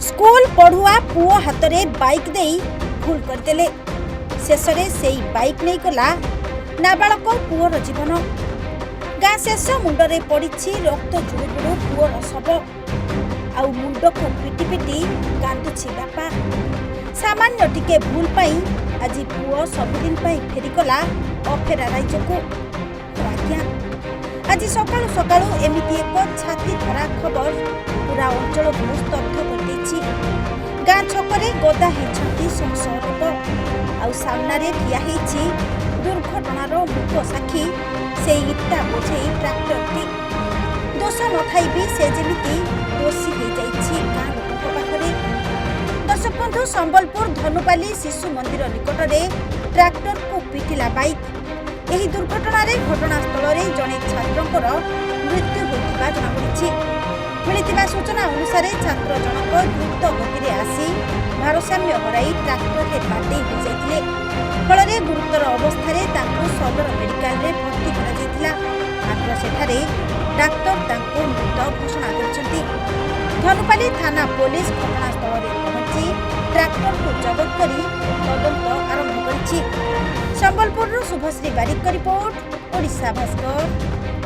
School पढ़ुआ पुओ हाथ में बाइक दे भूल करदेले। शेष में से बाइक नहीं गला नाबालक पुओर जीवन। गाँ शेष मुंडरे पड़ी रक्त जुड़ुजुड़ु पुओर शव। आउ मुंड को पिटी पिटी कांदुछि बापा। सामान्य टिके भूल पाई आज पुओ सबुदिन फेरीगला अफेरा राज्य को। आज्ञा आज सकाळु सकाळु एमिति एक छाती धरा खबर पूरा अंचल को स्तब्ध कर देछि। गाँ छकरे गदा हेछंती संशय लोक। आउ सामनारे ठिया हेछि दुर्घटनार मुख साक्षी से इटा बोझे ट्रैक्टरटी। दोष नथाई भी से जेमिति दोषी हो जाइछि गाँ लोक पाखरे। दर्शक बंधु, संबलपुर धनुपाली शिशु मंदिर निकट में ट्रैक्टर को पिटिला बाइक। यह दुर्घटना घटनास्थल में जड़े छात्र मृत्यु होता जमापड़ी। मिलता सूचना अनुसार छात्र जनक द्रुत गति आसी भारसाम्य हराई ट्रैक्टर में बाटे हो जाते। फल गुरुतर अवस्था सदर मेडिकल में भर्ती करा मात्र सेठारे डाक्तर मृत घोषणा कर। धनुपाली थाना पुलिस घटनास्थल में पहुंची ट्रैक्टर को जबत कर तदंत आरंभ कर। संबलपुर शुभश्री बारिक रिपोर्ट, ओडिशा भास्कर।